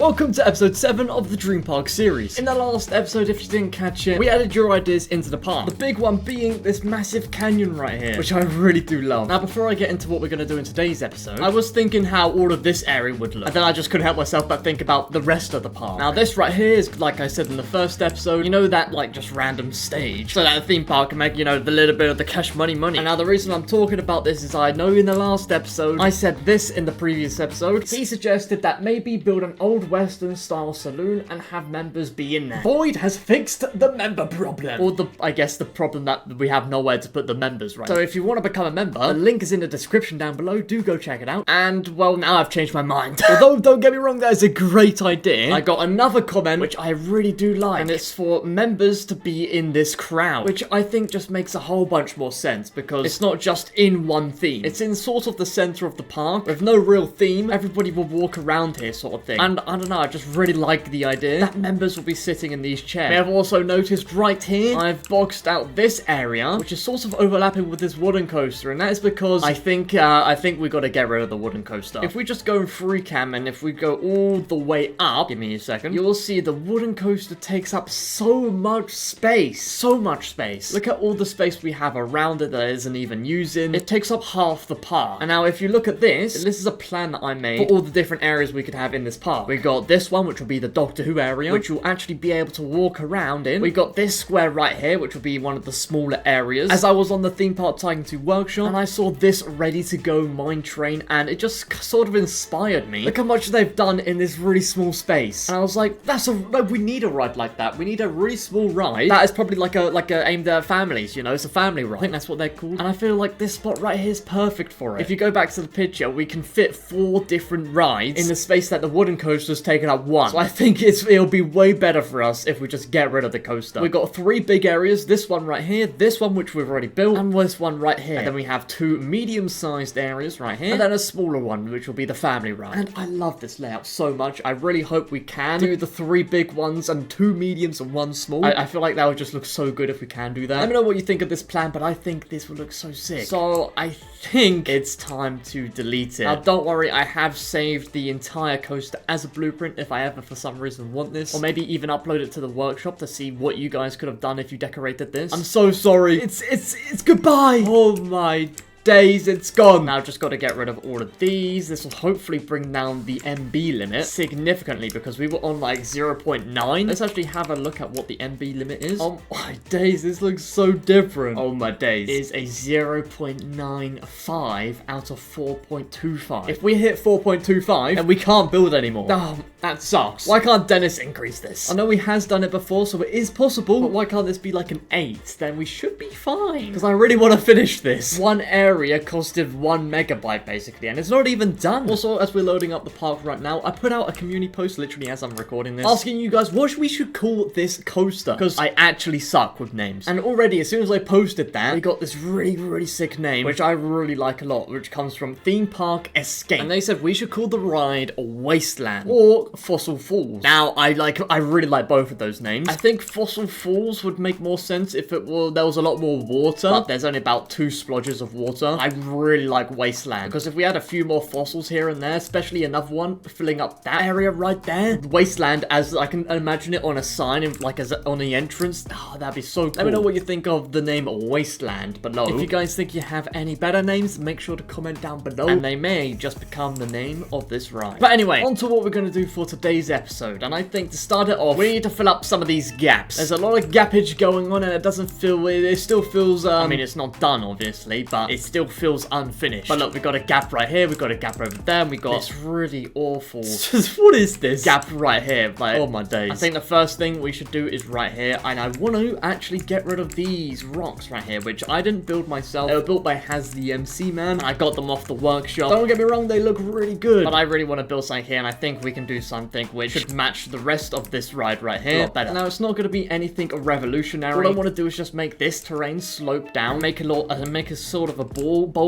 Welcome to episode 7 of the Dream Park series. In the last episode, if you didn't catch it, we added your ideas into the park. The big one being this massive canyon right here, which I really do love. Now, before I get into what we're going to do in today's episode, I was thinking how all of this area would look. And then I just couldn't help myself but think about the rest of the park. Now, this right here is, like I said in the first episode, you know that, like, just random stage. So that the theme park can make, you know, the little bit of the cash money. And now the reason I'm talking about this is I know in the last episode, I said this in the previous episode. He suggested that maybe build an old Western style saloon and have members be in there. Void has fixed the member problem. Or I guess the problem that we have nowhere to put the members, right? So if you want to become a member, the link is in the description down below. Do go check it out. And, well, now I've changed my mind. Although, don't get me wrong, that is a great idea. I got another comment, which I really do like. And it's for members to be in this crowd, which I think just makes a whole bunch more sense because it's not just in one theme. It's in sort of the center of the park with no real theme. Everybody will walk around here sort of thing. And I don't know, I just really like the idea that members will be sitting in these chairs. I've also noticed right here, I've boxed out this area, which is sort of overlapping with this wooden coaster, and that is because I think we got to get rid of the wooden coaster. If we just go in free cam and if we go all the way up, give me a second, you'll see the wooden coaster takes up so much space. So much space. Look at all the space we have around it that isn't even using. It takes up half the park. And now if you look at this is a plan that I made for all the different areas we could have in this park. We got this one, which will be the Doctor Who area, which you'll actually be able to walk around in. We got this square right here, which will be one of the smaller areas. As I was on the theme park Tycoon 2 workshop, and I saw this ready to go mine train, and it just sort of inspired me. Look how much they've done in this really small space. And I was like, we need a ride like that. We need a really small ride that is probably like a aimed at families, you know, it's a family ride. I think that's what they're called. And I feel like this spot right here is perfect for it. If you go back to the picture, we can fit 4 different rides in the space that the wooden coaster's taken up 1. So I think it'll be way better for us if we just get rid of the coaster. We've got 3 big areas. This one right here, this one which we've already built, and this one right here. And then we have 2 medium-sized areas right here, and then a smaller one, which will be the family ride. And I love this layout so much. I really hope we can do the 3 big ones and 2 mediums and 1 small. I feel like that would just look so good if we can do that. Let me know what you think of this plan, but I think this would look so sick. So I think it's time to delete it. Now, don't worry, I have saved the entire coaster as a blueprint if I ever for some reason want this, or maybe even upload it to the workshop to see what you guys could have done if you decorated this. I'm so sorry. It's goodbye. Oh my days, it's gone. Now just got to get rid of all of these. This will hopefully bring down the MB limit significantly because we were on like 0.9. Let's actually have a look at what the MB limit is. Oh my days, this looks so different. Oh my days. It is a 0.95 out of 4.25. If we hit 4.25, then we can't build anymore. Oh, that sucks. Why can't Dennis increase this? I know he has done it before, so it is possible, but why can't this be like an 8? Then we should be fine. Because I really want to finish this. One area costed 1 megabyte basically, and it's not even done. Also, as we're loading up the park right now, I put out a community post literally as I'm recording this, asking you guys what we should call this coaster, because I actually suck with names. And already, as soon as I posted that, we got this really sick name, which I really like a lot, which comes from Theme Park Escape. And they said we should call the ride Wasteland or Fossil Falls. Now, I really like both of those names. I think Fossil Falls would make more sense if there was a lot more water, but there's only about 2 splodges of water. I really like Wasteland, because if we had a few more fossils here and there, especially another one filling up that area right there, Wasteland, as I can imagine it on a sign, and like on the entrance, oh, that'd be so cool. Let me know what you think of the name Wasteland below. If you guys think you have any better names, make sure to comment down below, and they may just become the name of this ride. But anyway, on to what we're going to do for today's episode, and I think to start it off, we need to fill up some of these gaps. There's a lot of gappage going on, and it still feels, I mean, it's not done, obviously, but it still feels unfinished. But look, we got a gap right here, we got a gap over there, and we got this really awful what is this gap right here? Like, oh my days. I think the first thing we should do is right here, and I want to actually get rid of these rocks right here, which I didn't build myself. They were built by Has the MC man. I got them off the workshop. Don't get me wrong, they look really good, but I really want to build something here, and I think we can do something which should match the rest of this ride right here a lot better. Now, it's not going to be anything revolutionary. All I want to do is just make this terrain slope down, make a sort of a border.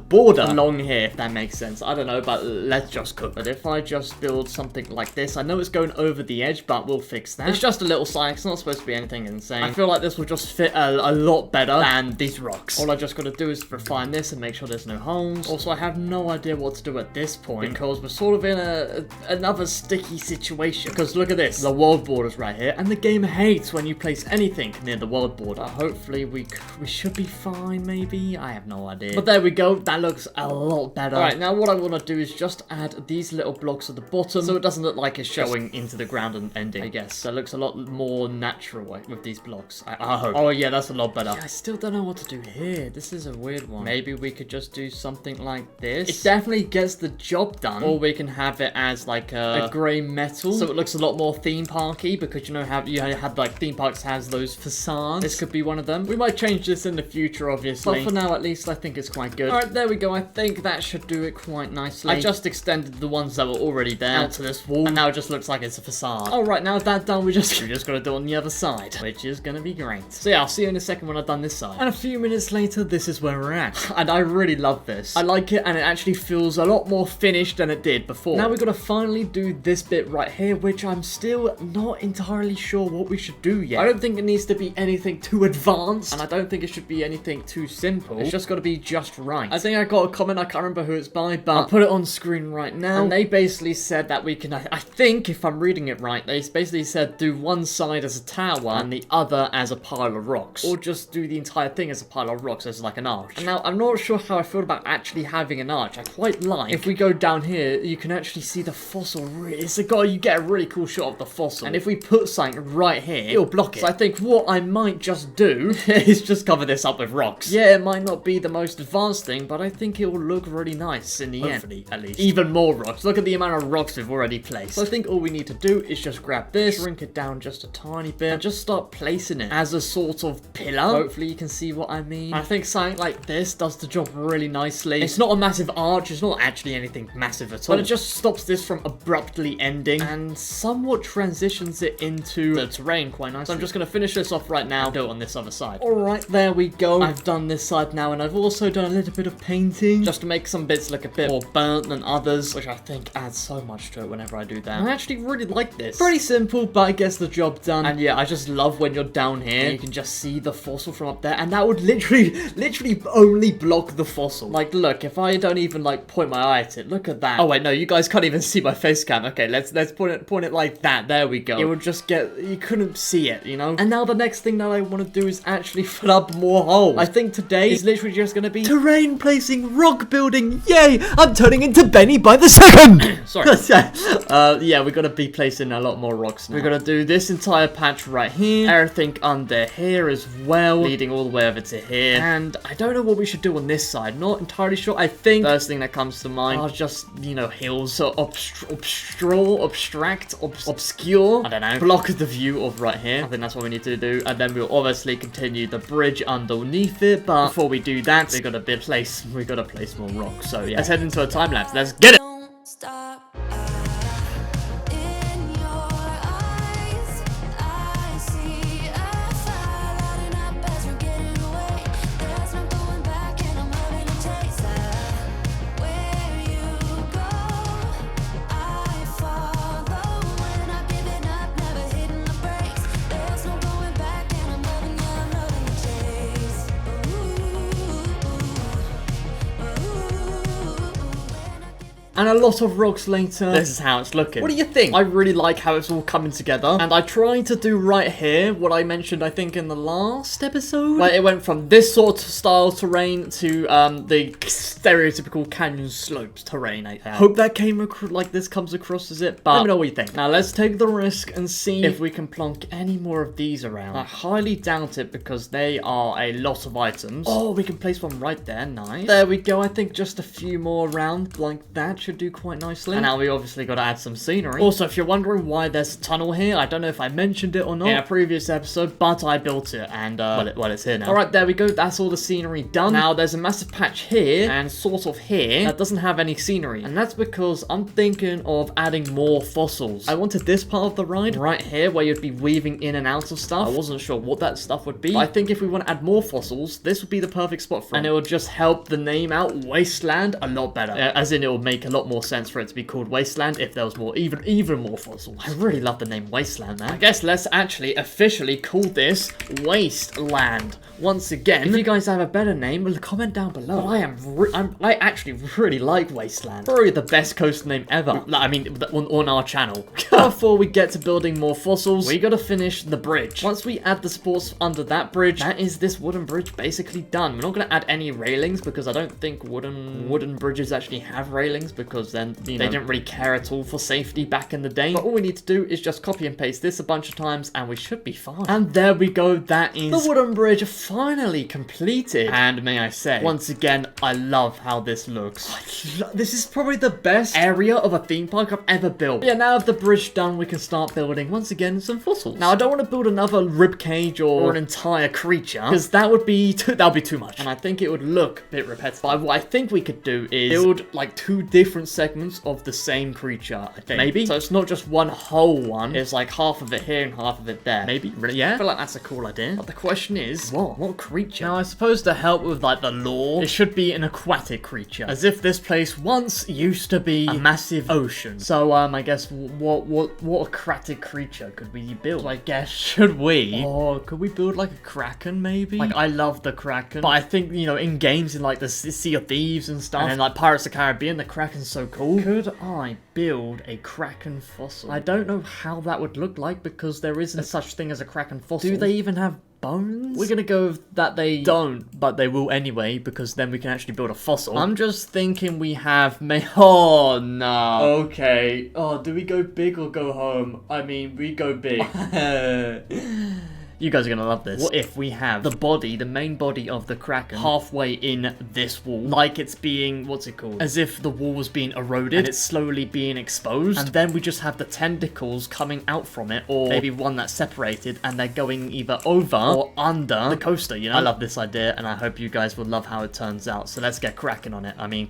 border along here, if that makes sense. I don't know, but let's just cook. But if I just build something like this, I know it's going over the edge, but we'll fix that. It's just a little sign. It's not supposed to be anything insane. I feel like this will just fit a lot better than these rocks. All I just got to do is refine this and make sure there's no holes. Also, I have no idea what to do at this point because we're sort of in another sticky situation. Because look at this, the world border's right here, and the game hates when you place anything near the world border. Hopefully, we should be fine. Maybe I have no idea. But there we go. That looks a lot better. All right, now what I want to do is just add these little blocks at the bottom, so it doesn't look like it's showing into the ground and ending. I guess that looks a lot more natural with these blocks. I hope. Oh yeah, that's a lot better. Yeah, I still don't know what to do here. This is a weird one. Maybe we could just do something like this. It definitely gets the job done. Or we can have it as like a grey metal, so it looks a lot more theme parky, because you know how you have like theme parks has those facades. This could be one of them. We might change this in the future, obviously, but for now at least I think it's quite good. All right, there we go. I think that should do it quite nicely. I just extended the ones that were already there out to this wall, and now it just looks like it's a facade. All right, now that done, we just got to do it on the other side, which is gonna be great. So yeah, I'll see you in a second when I've done this side. And a few minutes later, this is where we're at, and I really love this. I like it, and it actually feels a lot more finished than it did before. Now we've got to finally do this bit right here, which I'm still not entirely sure what we should do yet. I don't think it needs to be anything too advanced, and I don't think it should be anything too simple. It's just got to be just right. I think I got a comment, I can't remember who it's by, but I'll put it on screen right now. And they basically said that we can, I think if I'm reading it right, they basically said do one side as a tower and the other as a pile of rocks, or just do the entire thing as a pile of rocks as like an arch. And now I'm not sure how I feel about actually having an arch. I quite like, if we go down here, you can actually see the fossil. You get a really cool shot of the fossil, and if we put something right here, it'll block it. So I think what I might just do is just cover this up with rocks. Yeah, it might not be the most advanced thing, but I think it will look really nice in the end. Hopefully, at least. Even more rocks. Look at the amount of rocks we've already placed. So I think all we need to do is just grab this, shrink it down just a tiny bit, and just start placing it as a sort of pillar. Hopefully you can see what I mean. I think something like this does the job really nicely. It's not a massive arch, it's not actually anything massive at all, but it just stops this from abruptly ending and somewhat transitions it into the terrain quite nicely. So I'm just going to finish this off right now and do it on this other side. Alright, there we go. I've done this side now, and I've also done a little bit of painting just to make some bits look a bit more burnt than others, which I think adds so much to it whenever I do that. I actually really like this. Pretty simple, but it gets the job done. And yeah, I just love when you're down here and you can just see the fossil from up there, and that would literally only block the fossil. Like, look, if I don't even like point my eye at it, look at that. Oh wait, no, you guys can't even see my face cam. Okay, let's point it like that. There we go. It would just you couldn't see it, you know? And now the next thing that I want to do is actually fill up more holes. I think today is literally just going to be terrain placing, rock building. Yay! I'm turning into Benny by the second! Sorry. Yeah, we're going to be placing a lot more rocks now. We're going to do this entire patch right here. Everything under here as well, leading all the way over to here. And I don't know what we should do on this side. Not entirely sure. I think first thing that comes to mind are just, you know, hills. So obscure. I don't know. Block the view of right here. I think that's what we need to do. And then we'll obviously continue the bridge underneath it. But before we do that, we gotta place more rocks. So yeah, let's head into a time lapse. Let's get it. Don't stop. And a lot of rocks later, this is how it's looking. What do you think? I really like how it's all coming together. And I tried to do right here what I mentioned, I think, in the last episode. Like, it went from this sort of style terrain to the stereotypical canyon slopes terrain. I hope that this comes across as it. But let me know what you think. Now, let's take the risk and see if we can plonk any more of these around. I highly doubt it because they are a lot of items. Oh, we can place one right there. Nice. There we go. I think just a few more around like that that should do quite nicely. And now we obviously got to add some scenery. Also, if you're wondering why there's a tunnel here, I don't know if I mentioned it or not in a previous episode, but I built it, and well, it's here now. Alright, there we go. That's all the scenery done. Now, there's a massive patch here, and sort of here, that doesn't have any scenery. And that's because I'm thinking of adding more fossils. I wanted this part of the ride right here, where you'd be weaving in and out of stuff. I wasn't sure what that stuff would be. But I think if we want to add more fossils, this would be the perfect spot for it. And it would just help the name out, Wasteland, a lot better. As in, it would make a lot more sense for it to be called Wasteland if there was more, even more fossils. I really love the name Wasteland, man. I guess let's actually officially call this Wasteland. Once again, if you guys have a better name, comment down below. But I actually really like Wasteland. Probably the best coaster name ever. I mean, on our channel. Before we get to building more fossils, we gotta finish the bridge. Once we add the supports under that bridge, that is this wooden bridge basically done. We're not gonna add any railings because I don't think wooden bridges actually have railings, because then, you know, they didn't really care at all for safety back in the day. But all we need to do is just copy and paste this a bunch of times and we should be fine. And there we go. That is the wooden bridge finally completed. And may I say, once again, I love how this looks. This is probably the best area of a theme park I've ever built. Yeah, now with the bridge done, we can start building, once again, some fossils. Now, I don't want to build another rib cage or an entire creature, because that would be too much. And I think it would look a bit repetitive. But what I think we could do is build like 2 different segments of the same creature, I think. Maybe. So it's not just one whole one. It's like half of it here and half of it there. Maybe. Really? Yeah? I feel like that's a cool idea. But the question is, what creature? Now, I suppose to help with like the lore, it should be an aquatic creature. As if this place once used to be a massive ocean. So, I guess what aquatic creature could we build? I guess, should we? Or could we build like a kraken, maybe? Like, I love the kraken. But I think, you know, in games in like the Sea of Thieves and stuff, and then like Pirates of the Caribbean, the kraken's so cool. Could I build a kraken fossil? I don't know how that would look like, because there isn't such thing as a kraken fossil. Do they even have bones? We're gonna go with that they don't, but they will anyway, because then we can actually build a fossil. I'm just thinking we have oh no. Okay. Oh, do we go big or go home? I mean, we go big. You guys are gonna love this. What if we have the main body of the kraken halfway in this wall? Like it's being, what's it called? As if the wall was being eroded and it's slowly being exposed. And then we just have the tentacles coming out from it, or maybe one that's separated and they're going either over or under the coaster, you know? I love this idea and I hope you guys will love how it turns out. So let's get cracking on it. I mean,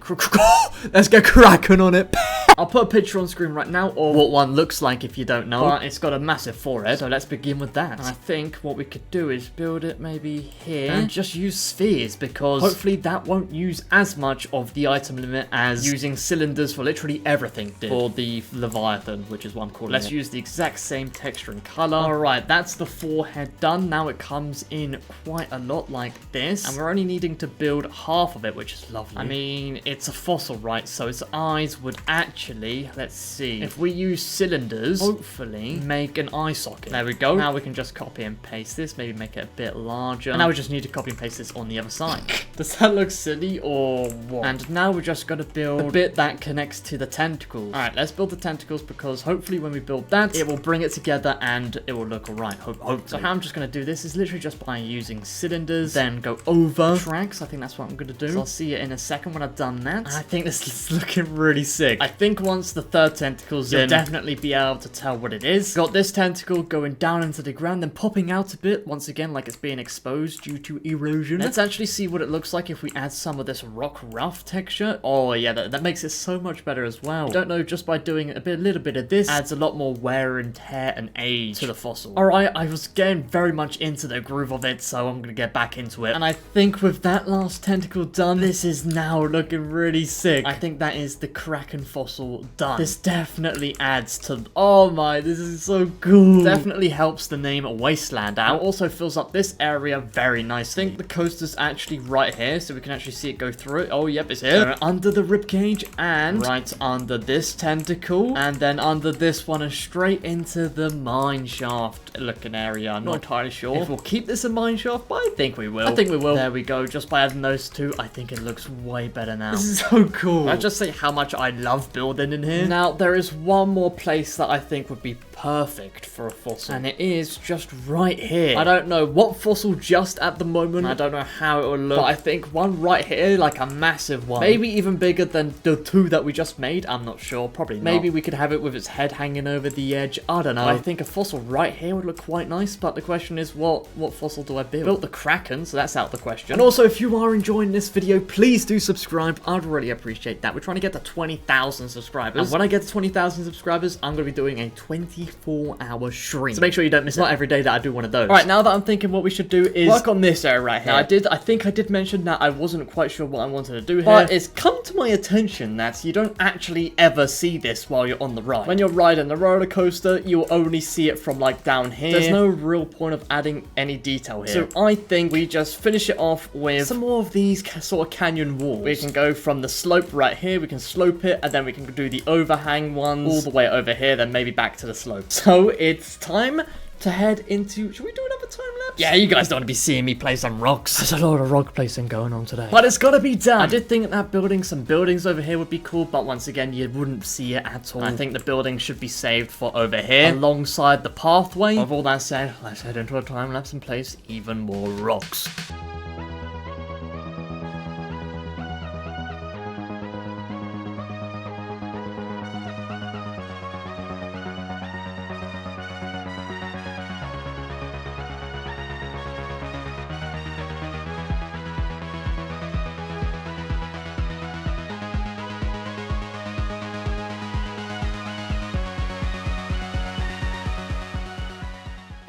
let's get cracking on it. I'll put a picture on screen right now, or what one looks like if you don't know. But it's got a massive forehead, so let's begin with that. And I think what we could do is build it maybe here and just use spheres, because hopefully that won't use as much of the item limit as using cylinders for literally everything did for the Leviathan, which is what I'm calling it. Let's use the exact same texture and color. Alright, that's the forehead done. Now it comes in quite a lot like this, and we're only needing to build half of it, which is lovely. I mean, it's a fossil, right? So its eyes would actually, let's see, if we use cylinders, hopefully make an eye socket. There we go. Now we can just copy and paste this, maybe make it a bit larger. And now we just need to copy and paste this on the other side. Does that look silly or what? And now we're just gonna build a bit that connects to the tentacles. Alright, let's build the tentacles, because hopefully when we build that, it will bring it together and it will look alright. Hopefully. So how I'm just gonna do this is literally just by using cylinders, then go over tracks. I think that's what I'm gonna do. So I'll see you in a second when I've done that. And I think this is looking really sick. I think once the third tentacle's in, you'll definitely be able to tell what it is. Got this tentacle going down into the ground, then popping out a bit, once again, like it's being exposed due to erosion. Let's actually see what it looks like if we add some of this rock rough texture. Oh yeah, that makes it so much better as well. I don't know, just by doing a little bit of this, adds a lot more wear and tear and age to the fossil. Alright, I was getting very much into the groove of it, so I'm gonna get back into it. And I think with that last tentacle done, this is now looking really sick. I think that is the kraken fossil done. This definitely adds to, oh my, this is so cool. Definitely helps the name Wasteland out. Also fills up this area very nicely. I think the coaster's actually right here, so we can actually see it go through it. Oh, yep, it's here. Under the ribcage and right under this tentacle, and then under this one and straight into the mine shaft looking area. I'm not entirely sure if we'll keep this a mine shaft, but I think we will. I think we will. There we go. Just by adding those two, I think it looks way better now. This is so cool. I just say how much I love building in here. Now, there is one more place that I think would be perfect for a fossil. And it is just right here. I don't know what fossil just at the moment. I don't know how it will look. But I think one right here, like a massive one. Maybe even bigger than the two that we just made. I'm not sure. Probably not. Maybe we could have it with its head hanging over the edge. I don't know. I think a fossil right here would look quite nice. But the question is, what fossil do I build? Built the Kraken, so that's out the question. And also, if you are enjoying this video, please do subscribe. I'd really appreciate that. We're trying to get to 20,000 subscribers. And when I get to 20,000 subscribers, I'm going to be doing a 24-hour stream. So make sure you don't miss it. Not every day that I do one of those. Alright, now that I'm thinking, what we should do is work on this area right here. Now, I think I did mention that I wasn't quite sure what I wanted to do here. But it's come to my attention that you don't actually ever see this while you're on the ride. When you're riding the roller coaster, you'll only see it from like down here. There's no real point of adding any detail here. So I think we just finish it off with some more of these sort of canyon walls. We can go from the slope right here, we can slope it, and then we can do the overhang ones all the way over here, then maybe back to the slope. So it's time to head into... Should we do another time lapse? Yeah, you guys don't want to be seeing me play some rocks. There's a lot of rock placing going on today. But it's got to be done. I did think that building some buildings over here would be cool, but once again, you wouldn't see it at all. I think the building should be saved for over here, alongside the pathway. With all that said, let's head into a time lapse and place even more rocks.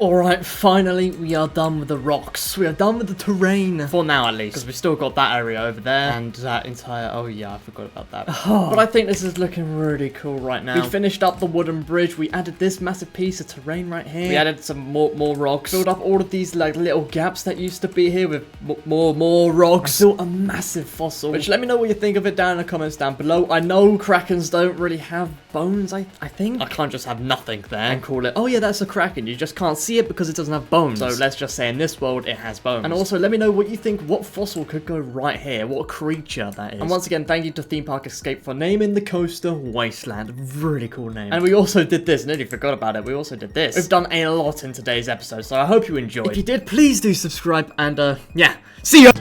Alright, finally, we are done with the rocks. We are done with the terrain. For now, at least. Because we've still got that area over there. And that entire... Oh, yeah, I forgot about that. But I think this is looking really cool right now. We finished up the wooden bridge. We added this massive piece of terrain right here. We added some more rocks. Filled up all of these, like, little gaps that used to be here with more rocks. I built a massive fossil. Which, let me know what you think of it down in the comments down below. I know Krakens don't really have bones, I think. I can't just have nothing there and call it, oh, yeah, that's a Kraken. You just can't see it because it doesn't have bones. So let's just say in this world it has bones. And also let me know what you think, what fossil could go right here, what creature that is. And once again, thank you to Theme Park Escape for naming the coaster Wasteland. Really cool name. And we also did this, nearly forgot about it, we also did this. We've done a lot in today's episode, so I hope you enjoyed. If you did, please do subscribe and yeah, see ya!